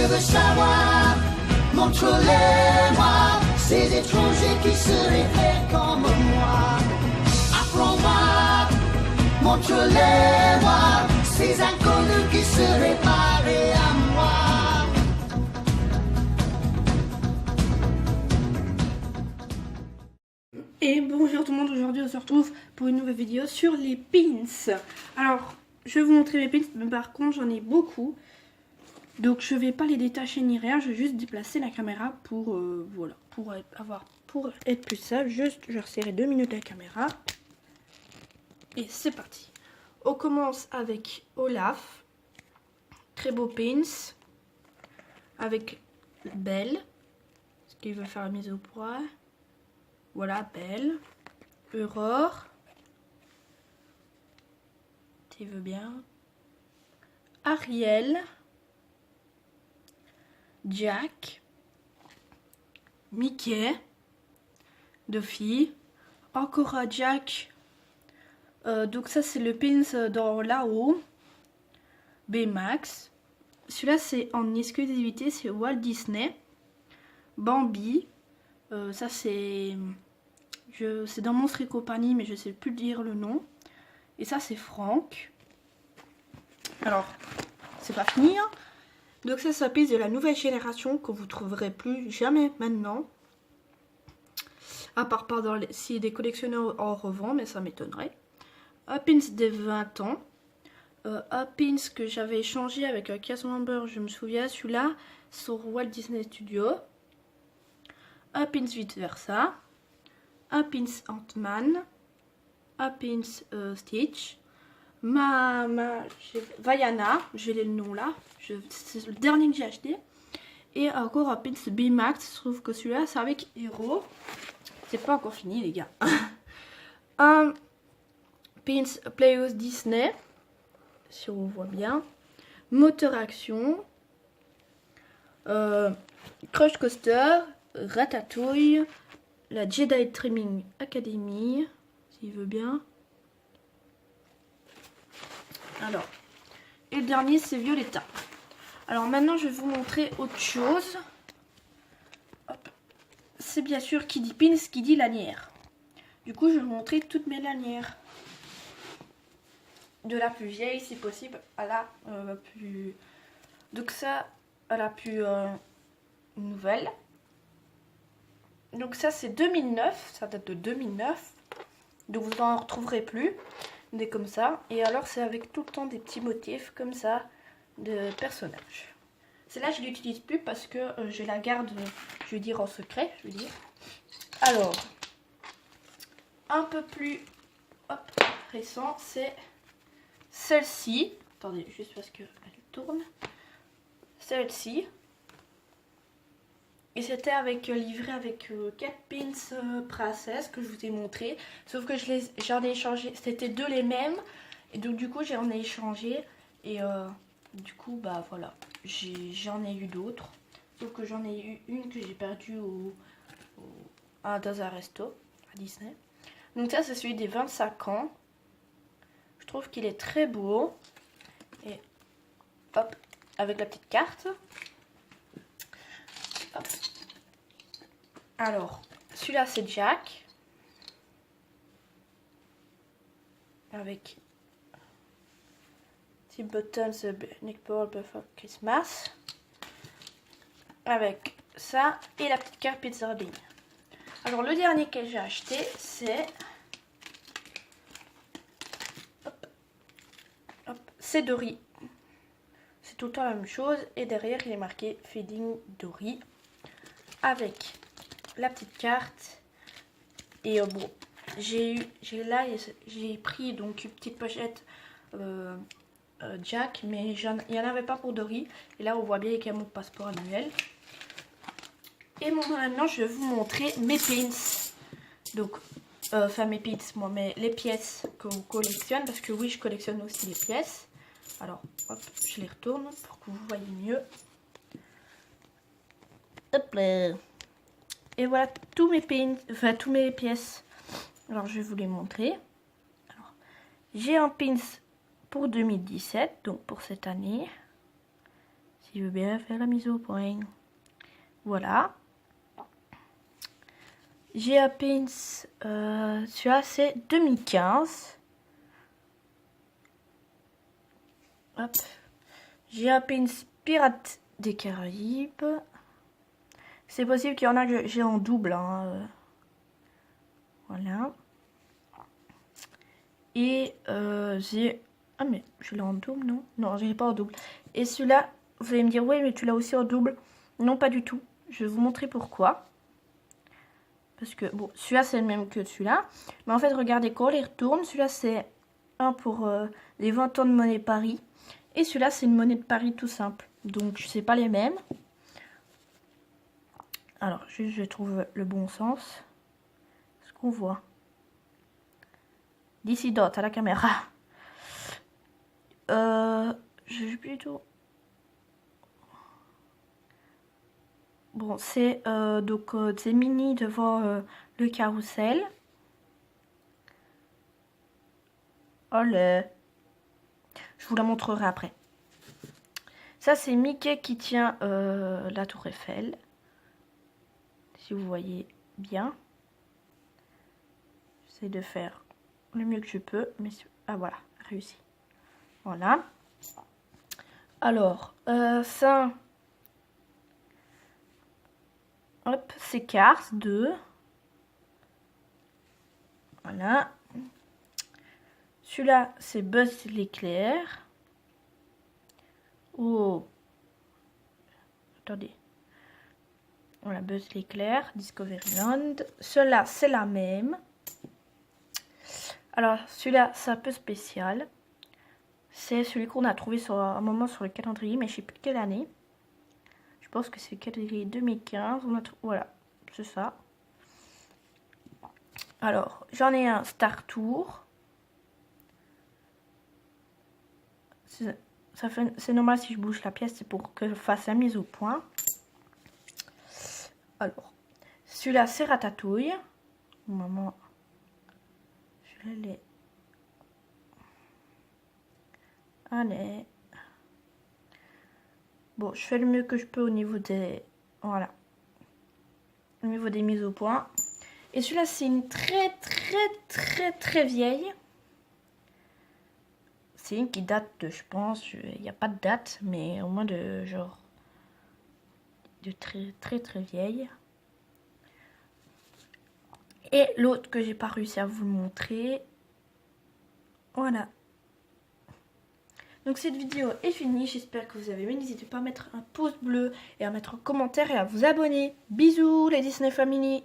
veux savoir, montre-les-moi, ces étrangers qui se révèlent comme moi. Apprends-moi, montre-les-moi, ces inconnus qui se réparent à moi. Et bonjour tout le monde, aujourd'hui on se retrouve pour une nouvelle vidéo sur les pins. Alors, je vais vous montrer mes pins, mais par contre j'en ai beaucoup. Donc je vais pas les détacher ni rien, je vais juste déplacer la caméra pour, voilà, pour être plus sage. Juste, je vais resserrer 2 minutes la caméra. Et c'est parti. On commence avec Olaf. Très beau pins. Avec Belle. Est-ce qu'il veut faire la mise au point? Voilà, Belle. Aurore. Tu veux bien. Ariel. Jack. Mickey. Duffy. Encore à Jack. Donc ça c'est le pins dans là-haut. Baymax. Celui-là c'est en exclusivité, c'est Walt Disney. Bambi. Ça c'est dans Monstres et compagnie, mais je sais plus dire le nom. Et ça c'est Franck. Alors c'est pas fini, hein. Donc ça pisse de la nouvelle génération que vous trouverez plus jamais maintenant. À part si des collectionneurs en revendent, mais ça m'étonnerait. Un pins des 20 ans. Un pins que j'avais échangé avec un cast member, je me souviens, celui-là, sur Walt Disney Studio. Un pins vice versa. Un pins Ant-Man. Un pins Stitch. Vaiana, j'ai le nom là. C'est le dernier que j'ai acheté. Et encore un pins Baymax. Je trouve que celui-là, c'est avec Hero. C'est pas encore fini, les gars. Un pins Playhouse Disney. Si on voit bien. Moteur Action. Crush Coaster. Ratatouille. La Jedi Training Academy. S'il veut bien. Alors. Et le dernier, c'est Violetta. Alors maintenant, je vais vous montrer autre chose. C'est bien sûr qui dit pins, qui dit lanière. Du coup, je vais vous montrer toutes mes lanières. De la plus vieille, si possible, à la plus... Donc ça, à la plus nouvelle. Donc ça, c'est 2009. Ça date de 2009. Donc vous n'en retrouverez plus. Des comme ça. Et alors, c'est avec tout le temps des petits motifs comme ça de personnages. Celle-là, je ne l'utilise plus parce que je la garde, je vais dire, en secret. Je veux dire. Alors, un peu plus récent, c'est celle-ci. Attendez, juste parce qu'elle tourne. Celle-ci. Et c'était livré avec 4 pins princesse que je vous ai montré. Sauf que j'en ai échangé. C'était 2 les mêmes. Et donc du coup, j'en ai échangé. Et du coup, bah voilà. J'en ai eu d'autres. Sauf que j'en ai eu une que j'ai perdue dans un resto à Disney. Donc ça, c'est celui des 25 ans. Je trouve qu'il est très beau. Et hop, avec la petite carte. Hop. Alors, celui-là, c'est Jack. Avec Tim Burton, The Nick Paul Before Christmas. Avec ça et la petite carte Pizza Bean. Alors, le dernier que j'ai acheté, c'est... C'est Dory. C'est tout le temps la même chose. Et derrière, il est marqué Feeding Dory. Avec la petite carte. Et bon, j'ai pris donc une petite pochette Jack. Mais il n'y en avait pas pour Dory. Et là, on voit bien qu'il y a mon passeport annuel. Et maintenant, je vais vous montrer mes pins. Donc, enfin mes pins, moi, mais les pièces qu'on collectionne. Parce que oui, je collectionne aussi les pièces. Alors, hop, je les retourne pour que vous voyez mieux. Hop là. Et voilà tous mes pins, enfin tous mes pièces. Alors, je vais vous les montrer. Alors, j'ai un pins pour 2017, donc pour cette année. Si Qui veut bien faire la mise au point. Voilà. G.A. Pins, celui-là c'est 2015. Hop. G.A. Pins Pirates des Caraïbes. C'est possible qu'il y en a que j'ai en double. Hein. Voilà. Et j'ai... Ah mais je l'ai en double, non? Non, je l'ai pas en double. Et celui-là, vous allez me dire, oui, mais tu l'as aussi en double. Non, pas du tout. Je vais vous montrer pourquoi. Parce que, bon, celui-là, c'est le même que celui-là. Mais en fait, regardez, quand on les retourne, celui-là, c'est un pour les 20 ans de monnaie Paris. Et celui-là, c'est une monnaie de Paris tout simple. Donc, c'est pas les mêmes. Alors, juste, je trouve le bon sens. Ce qu'on voit. Dissidente à la caméra. Je vais plutôt... Bon, c'est donc c'est mini devant le carrousel. Olé. Je vous la montrerai après. Ça, c'est Mickey qui tient la tour Eiffel. Si vous voyez bien. J'essaie de faire le mieux que je peux. Mais ah voilà, réussi. Voilà. Alors, ça... Hop, c'est Cars 2. Voilà. Celui-là, c'est Buzz l'éclair. Oh. Attendez. Voilà, Buzz l'éclair, Discoveryland. Celui-là, c'est la même. Alors, celui-là, c'est un peu spécial. C'est celui qu'on a trouvé sur un moment sur le calendrier, mais je ne sais plus quelle année. Je pense que c'est le calendrier 2015. Voilà, c'est ça. Alors, j'en ai un Star Tour. C'est normal si je bouge la pièce, c'est pour que je fasse la mise au point. Alors, celui-là, c'est Ratatouille. Au moment, je l'ai. Allez. Bon, je fais le mieux que je peux au niveau des... Voilà. Au niveau des mises au point. Et celui-là, c'est une très vieille. C'est une qui date de, je pense, il n'y a pas de date, mais au moins de genre... de très vieille. Et l'autre que j'ai pas réussi à vous montrer. Voilà. Donc cette vidéo est finie, j'espère que vous avez aimé. N'hésitez pas à mettre un pouce bleu et à mettre un commentaire et à vous abonner. Bisous les Disney Family.